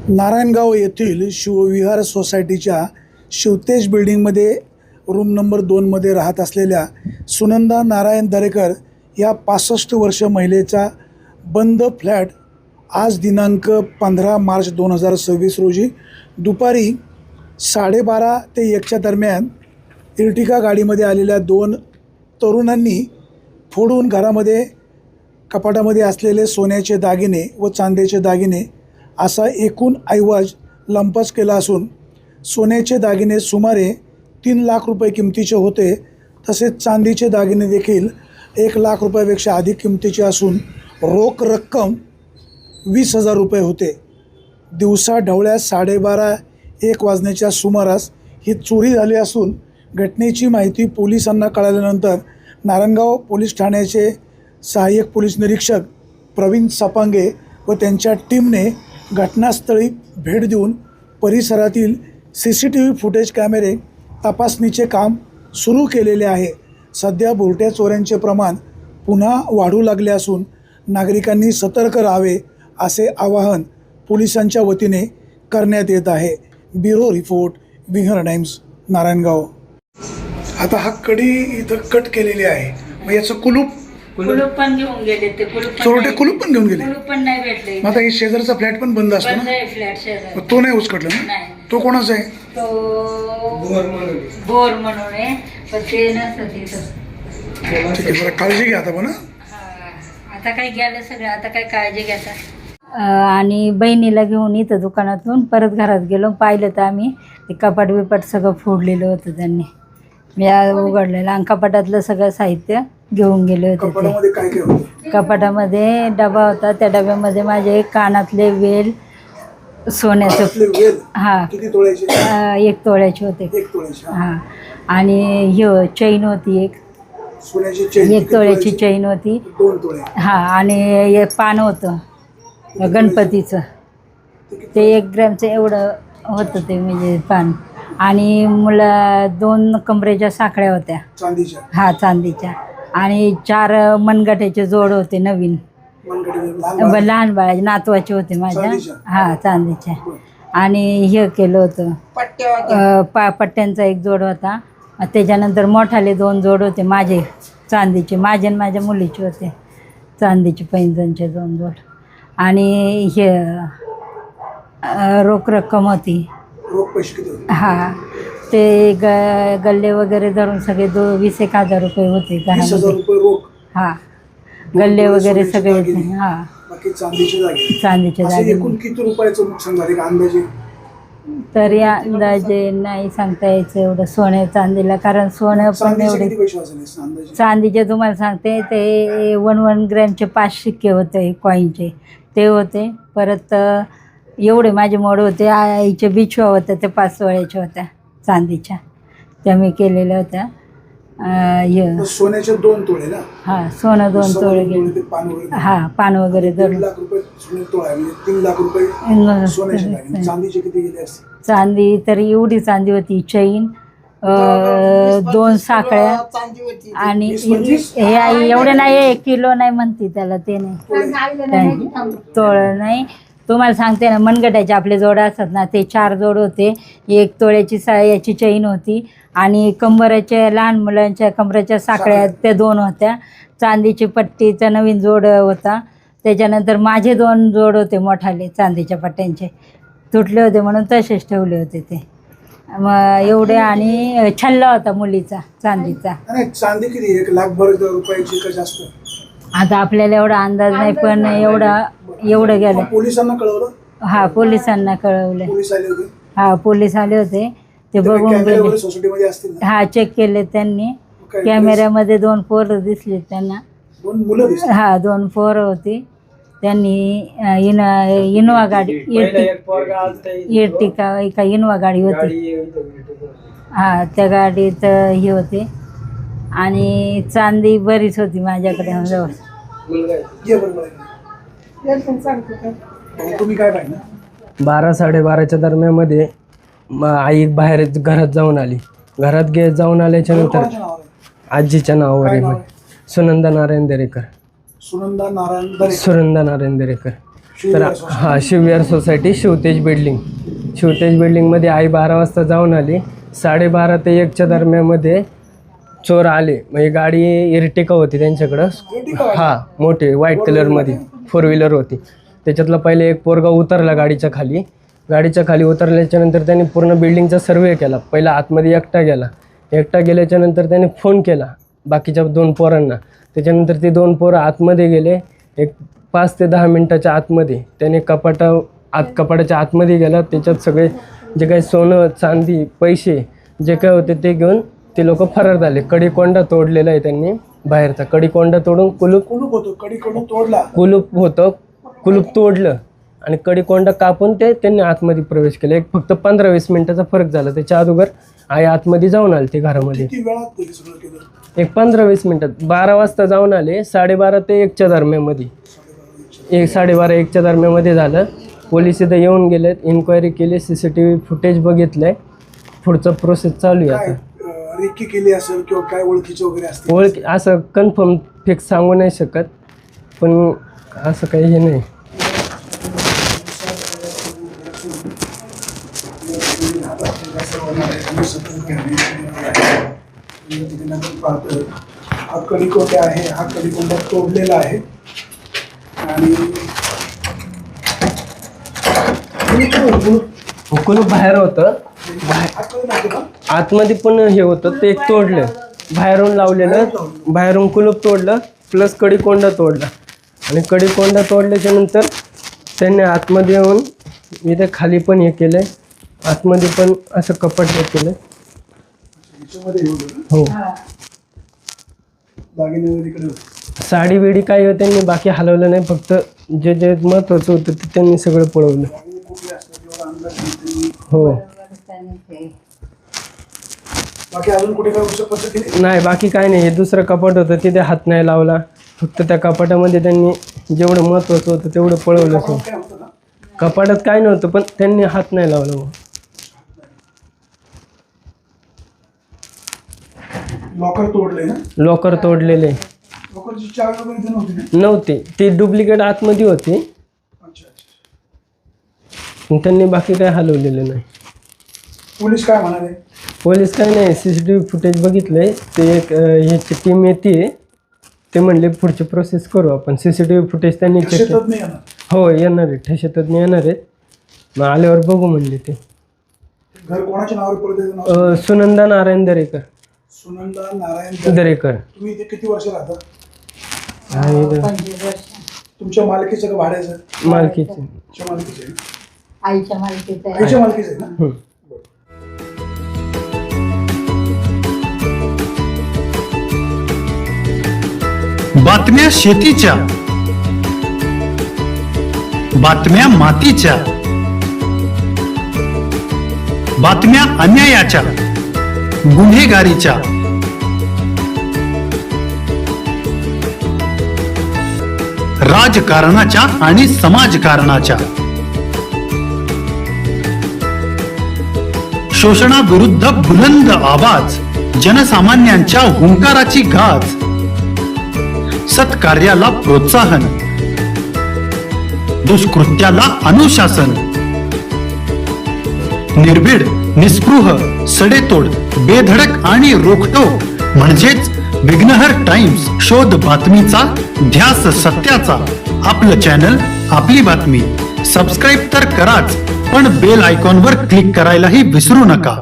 नारायणगाव येथील शिवविहार सोसायटीच्या शिवतेज बिल्डिंगमध्ये रूम नंबर 2मध्ये राहत असलेल्या सुनंदा नारायण दरेकर या 65 वर्ष महिलेचा बंद फ्लॅट आज दिनांक 15 मार्च 2026 रोजी दुपारी 12:30 ते 1च्या दरम्यान इर्टिगा गाडीमध्ये आलेल्या 2 तरुणांनी फोडून घरामध्ये कपाटामध्ये असलेले सोन्याचे दागिने व चांदीचे दागिने असा एकूण ऐवज लंपास केला असून सोन्याचे दागिने सुमारे 3 लाख रुपये किमतीचे होते, तसेच चांदीचे दागिने देखील 1 लाख रुपयापेक्षा अधिक किमतीचे असून रोख रक्कम 20,000 रुपये होते. दिवसा ढवळ्या 12:30-1 वाजण्याच्या सुमारास ही चोरी झाली असून घटनेची माहिती पोलिसांना कळाल्यानंतर नारायणगाव पोलीस ठाण्याचे सहाय्यक पोलीस निरीक्षक प्रवीण सपांगे व त्यांच्या टीमने घटनास्थळी भेट देऊन परिसरातील CCTV फुटेज कॅमेरे तपासणीचे काम सुरू केलेले आहे. सध्या भुरट्या चोऱ्यांचे प्रमाण पुन्हा वाढू लागले असून नागरिकांनी सतर्क राहावे असे आवाहन पोलिसांच्या वतीने करण्यात येत आहे. Bureau report, winger times, Narayangaon. आता हा कडी इथं कट केलेली आहे, मग याचं कुलूप पण घेऊन गेले ते चोरटे कुलूप पण घेऊन गेले. पण नाही भेटले. मग आता हे शेजारचा फ्लॅट पण बंद असतो ना, फ्लॅट शेजार मग तो नाही उचकटला ना? नाही. तो कोणाचा आहे? तो बोर म्हणून आहे, पण ते नसतं तिथं. ठीक आहे, बरं काळजी घ्या आता पण. आता काय गेलं सगळं, आता काय काळजी घ्यायचा. आणि बहिणीला घेऊन इथं दुकानातून परत घरात गेलो, पाहिलं तर आम्ही ते कपाट बिपाट सगळं फोडलेलं होतं त्यांनी. मी उघडलेलं आणि कपाटातलं सगळं साहित्य घेऊन गेले होते. कपाटामध्ये काय काय होतं? कपाटामध्ये डबा होता, त्या डब्यामध्ये माझे कानातले वेल सोन्याचं हां किती तोळ्याचे? 1 तोळ्याचे होते. 1 तोळ्याचे. हां, आणि चैन होती एक सोन्याची चेन 1 तोळ्याची चैन होती. 2 तोळे. हां, आणि एक पान होतं गणपतीचं, ते 1 ग्रॅमचं एवढं होतं ते म्हणजे पान. आणि मुलं 2 कमरेच्या साखळ्या होत्या चांदीच्या. हां, चांदीच्या. आणि 4 मनगट्याचे जोड होते नवीन, लहान बाळाचे नातवाचे होते माझ्या. हां, चांदीच्या. आणि हे केलं होतं पट्ट्यांचा 1 जोड होता. त्याच्यानंतर मोठाले 2 जोड होते माझे चांदीचे, माझे आणि माझ्या मुलीचे होते चांदीचे पैंजणचे 2 जोड. आणि हे रोख रक्कम होती. हां, ते गल्ले वगैरे धरून सगळे 20,000 रुपये होते घरामध्ये. हां, गल्ले वगैरे सगळे होते. हां, चांदीचे दागिने. एकूण किती रुपयाचं नुकसान झाले अंदाजे? तरी अंदाजे नाही सांगता यायचं एवढं सोने चांदीला, कारण सोनं पण एवढे. चांदीचे तुम्हाला सांगते ते 1 ग्रॅमचे 5 शिक्के होते कॉईनचे, ते होते. परत एवढे माझे मोड होते. आईच्या बिछवा होत्या त्या 5 तोळ्याच्या होत्या चांदीच्या, त्या मी केलेल्या होत्या. सोन्याचे 2 तोळे ना? हां, सोनं 2 तोळे गेले. हां, पान वगैरे धरून 3 लाख रुपये सोने तोळा, म्हणजे 3 लाख रुपये सोन्याचे दागिने. चांदीचे किती गेले असते? चांदी तरी एवढी चांदी होती, चैन 2 साखळ्या. आणि हे एवढे नाही, 1 किलो नाही म्हणते त्याला, ते नाही तोळं नाही. तुम्हाला सांगते ना, मनगटाचे आपले जोड असतात ना, ते 4 जोड होते. 1 तोळ्याची याची चैन होती. आणि कंबराच्या लहान मुलांच्या कमराच्या साखळ्या त्या 2 होत्या. चांदीची पट्टीचा नवीन जोड होता. त्याच्यानंतर माझे 2 जोड होते मोठाले चांदीच्या पट्ट्यांचे, तुटले होते म्हणून तसेच ठेवले होते ते. मग एवढे. आणि छल्ला होता मुलीचा चांदीचा. चांदी किती? 1 लाख रुपयाची का जास्त? आता आपल्याला एवढा अंदाज नाही, पण एवढं गेलं. पोलिसांना कळवलं? हां, पोलिसांना कळवलं. पोलीस आले होते? हां, पोलीस आले होते, ते बघून गेले. सोसायटीमध्ये असतील ना? हां, चेक केले त्यांनी. कॅमेऱ्यामध्ये 2 पोरं दिसले त्यांना. 2 मुलं दिसली? हां, 2 पोरं होती. त्यांनी इनोवा गाडी, इर्टिका एका इनोवा गाडी होती. हां, त्या गाडीत हे होते. आणि चांदी बरीच होती माझ्याकडे जवळ. तुम्ही काय पाहिजे? 12-12:30च्या दरम्यानमध्ये आई बाहेर घरात जाऊन आली. घरात जाऊन आल्याच्या नंतर आजीच्या नावावर आहे, सुनंदा नारायण दरेकर. सुनंदा नारायण दरेकर. सुनंदा नारायण दरेकर. तर शिवविहार सोसायटी शिवतेज बिल्डिंगमध्ये आई 12 वाजता जाऊन आली. 12:30 ते 1च्या दरम्यानमध्ये चोर आले. म्हणजे गाडी इर्टिका होती त्यांच्याकडं, मोठी व्हाईट कलरमध्ये 4 व्हीलर होती. त्याच्यातला पहिले एक पोरगा उतरला गाडीच्या खाली उतरल्याच्या नंतर त्यांनी पूर्ण बिल्डिंगचा सर्वे केला. पहिला आतमध्ये एकटा गेल्याच्या नंतर त्याने फोन केला बाकीच्या 2 पोरांना. त्याच्यानंतर ते 2 पोरं आतमध्ये गेले. एक 5 ते 10 मिनटाच्या आतमध्ये त्याने कपाटाच्या आतमध्ये गेला. त्याच्यात सगळे जे काही सोनं चांदी पैसे जे काय होते ते घेऊन ते लोक फरार झाले. कडिकोंडा तोडलेला आहे त्यांनी बाहेरचा. कडिकोंडा तोडून कुलूप तोडलं आणि कडिकोंडा कापून त्यांनी आतमध्ये प्रवेश केला. एक फक्त 15-20 मिनिटाचा फरक झाला. त्याच्या अगोदर आई आतमध्ये जाऊन आले ते घरामध्ये. एक 15-20 मिनिटात 12 वाजता जाऊन आले. 12:30 ते 1च्या दरम्यानमध्ये 12:30-1च्या दरम्यानमध्ये झालं. पोलीस इथं येऊन गेलेत, इन्क्वायरी केली, CCTV फुटेज बघितलंय. पुढचं प्रोसेस चालू आहे. आता रेकी केली असेल किंवा काय ओळखीचे वगैरे असते असं कन्फर्म फिक्स सांगू नाही शकत, पण असं काही हे नाही. हा कडिकोंडा आहे, हा कडिकोंडा तोडलेला आहे आणि कुलूप बाहेर होतं, आतमध्ये पण हे होतं ते एक तोडलं. बाहेरून लावलेलं, बाहेरून कुलूप तोडलं प्लस कडिकोंडा तोडला. आणि कडिकोंडा तोडल्याच्या नंतर त्यांनी आतमध्ये येऊन इथे खाली पण हे केलंय, आतमध्ये पण असं कपाट हे केलं. हो, साडी बिडी काही त्यांनी बाकी हलवलं नाही, फक्त जे जे महत्वाचं होतं ते त्यांनी सगळं पळवलं. हो, नाही बाकी काय नाही. हे दुसरं कपाट होतं तिथे हात नाही लावला, फक्त त्या कपाटामध्ये त्यांनी जेवढं महत्वाचं होतं तेवढं पळवलं. कपाटात काय नव्हतं पण त्यांनी हात नाही लावला. लॉकर तोडलेले नव्हते, ते डुप्लिकेट आतमध्ये होते. त्यांनी बाकी काय हलवलेलं नाही. पोलीस काय म्हणाले? पोलीस काय नाही, CCTV फुटेज बघितलंय. ते एक ह्याची टीम येते, ते म्हणले पुढची प्रोसेस करू आपण. CCTV फुटेज त्यांनी चेक. हो, येणार आहे, ठेकेतज्ञ येणार आहेत. मग आल्यावर बघू म्हणले ते. घर कोणाच्या नावावर? सुनंदा नारायण दरेकर. तुम्ही इथे किती वर्ष राहता? 25 वर्ष. तुमच्या मालकीचं का भाड्याचं? मालकीचं. आईच्या मालकीचं आहे. आईच्या मालकीचं आहे ना? बातम्या शेतीच्या, बातम्या मातीच्या, बातम्या अन्यायाच्या, गुन्हेगारीच्या, राजकारणाच्या आणि समाजकारणाच्या, शोषणाविरुद्ध बुलंद आवाज, जनसामान्यांच्या हुंकाराची गाज, सत्कार्याला प्रोत्साहन, दुष्कृत्याला अनुशासन, निर्भीड, निस्पृह, सडेतोड, बेधडक आणि रोखटोक म्हणजेच विघ्नहर टाइम्स. शोध बातमीचा, ध्यास सत्याचा. आपलं चॅनल, आपली बातमी. सबस्क्राईब तर कराच, पण बेल आयकॉनवर क्लिक करायलाही विसरू नका.